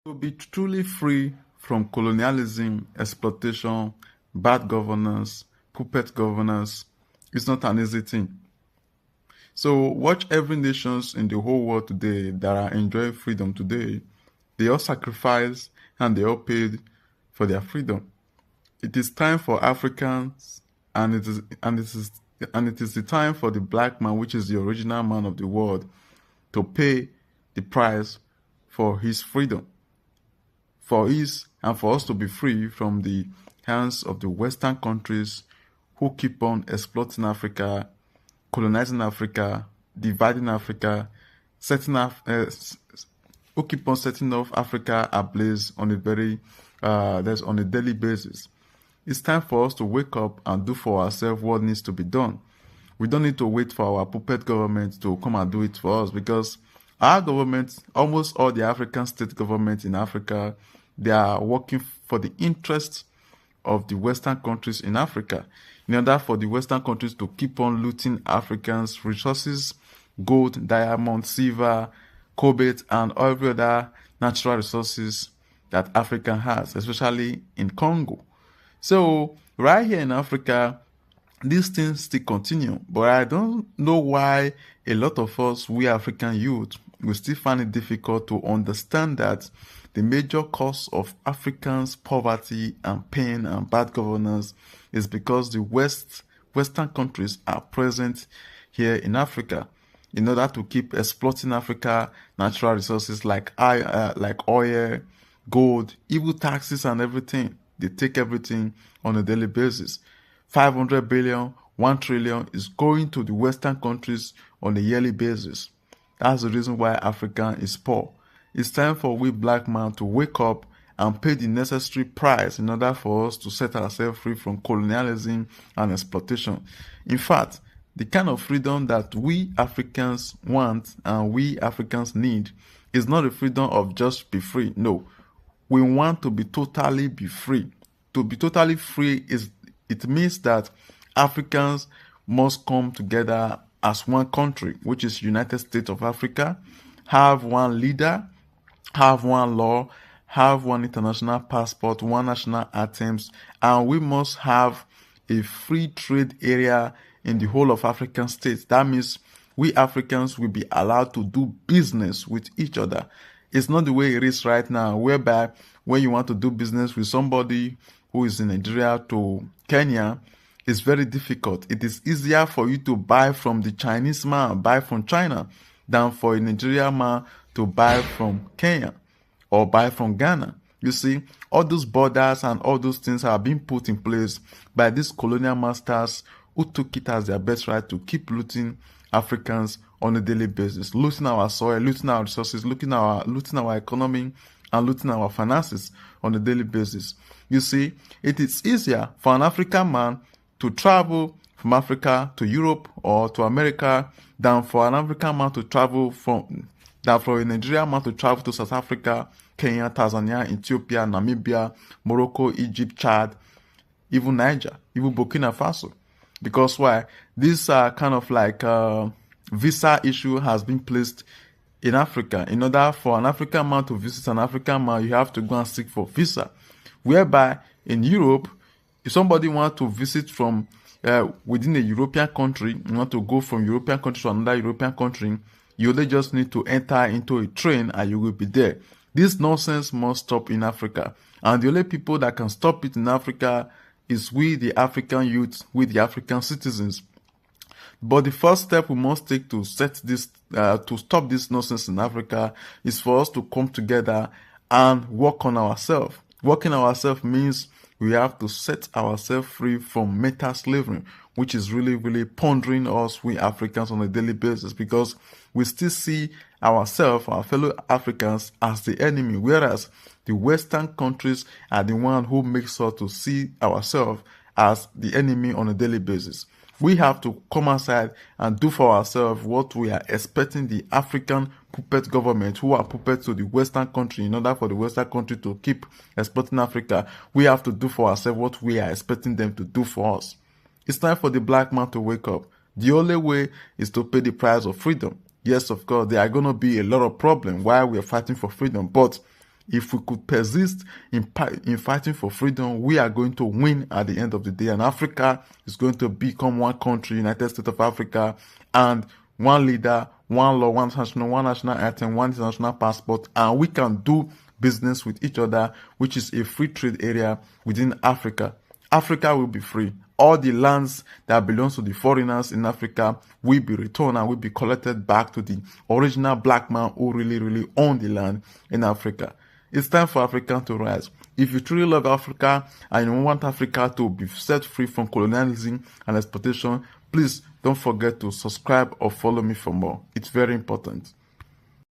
To be truly free from colonialism, exploitation, bad governance, puppet governance is not an easy thing. So watch every nations in the whole world today that are enjoying freedom today. They all sacrificed and they all paid for their freedom. It is time for Africans and it is the time for the black man, which is the original man of the world, to pay the price for his freedom. For us to be free from the hands of the Western countries who keep on exploiting Africa, colonizing Africa, dividing Africa, who keep on setting off Africa ablaze on a daily basis. It's time for us to wake up and do for ourselves what needs to be done. We don't need to wait for our puppet government to come and do it for us, because our government, almost all the African state governments in Africa, they are working for the interests of the Western countries in Africa, in order for the Western countries to keep on looting Africans' resources, gold, diamond, silver, cobalt, and every other natural resources that Africa has, especially in Congo. So right here in Africa, these things still continue, but I don't know why a lot of us, we African youth, we still find it difficult to understand that the major cause of Africans' poverty and pain and bad governance is because the Western countries are present here in Africa in order to keep exploiting Africa natural resources like oil, gold, evil taxes and everything. They take everything on a daily basis. 500 billion, 1 trillion is going to the Western countries on a yearly basis. That's the reason why Africa is poor. It's time for we black men to wake up and pay the necessary price in order for us to set ourselves free from colonialism and exploitation. In fact, the kind of freedom that we Africans want and we Africans need is not a freedom of just be free. No, we want to be totally be free. To be totally free it means that Africans must come together as one country, which is United States of Africa, have one leader, have one law, have one international passport, one national anthems, and we must have a free trade area in the whole of African states. That means we Africans will be allowed to do business with each other. It's not the way it is right now, whereby when you want to do business with somebody who is in Nigeria to Kenya, it's very difficult. It is easier for you to buy from the Chinese man, buy from China, than for a Nigerian man to buy from Kenya or buy from Ghana. You see, all those borders and all those things are being put in place by these colonial masters who took it as their best right to keep looting Africans on a daily basis, looting our soil, looting our resources, looting our economy, and looting our finances on a daily basis. You see, it is easier for an African man to travel from Africa to Europe or to America than for a Nigerian man to travel to South Africa, Kenya, Tanzania, Ethiopia, Namibia, Morocco, Egypt, Chad, even Niger, even Burkina Faso. Because why? This kind of like visa issue has been placed in Africa. In order for an African man to visit an African man, you have to go and seek for visa. Whereby in Europe, if somebody wants to visit from within a European country, you want to go from European country to another European country, you only just need to enter into a train and you will be there. This nonsense must stop in Africa. And the only people that can stop it in Africa is we, the African youth, we, the African citizens. But the first step we must take to stop this nonsense in Africa is for us to come together and work on ourselves. Working on ourselves means we have to set ourselves free from mental slavery, which is really, really pondering us, we Africans, on a daily basis, because we still see ourselves, our fellow Africans, as the enemy, whereas the Western countries are the one who makes us to see ourselves as the enemy on a daily basis. We have to come outside and do for ourselves what we are expecting the African puppet government, who are puppets to the Western country, in order for the Western country to keep exploiting Africa. We have to do for ourselves what we are expecting them to do for us. It's time for the black man to wake up. The only way is to pay the price of freedom. Yes, of course, there are going to be a lot of problems while we are fighting for freedom, but If we could persist in fighting for freedom, we are going to win at the end of the day. And Africa is going to become one country, United States of Africa, and one leader, one law, one national anthem, one international passport, and we can do business with each other, which is a free trade area within Africa. Africa will be free. All the lands that belongs to the foreigners in Africa will be returned and will be collected back to the original black man who really owned the land in Africa. It's time for Africa to rise. If you truly love Africa and you want Africa to be set free from colonialism and exploitation, please don't forget to subscribe or follow me for more. It's very important.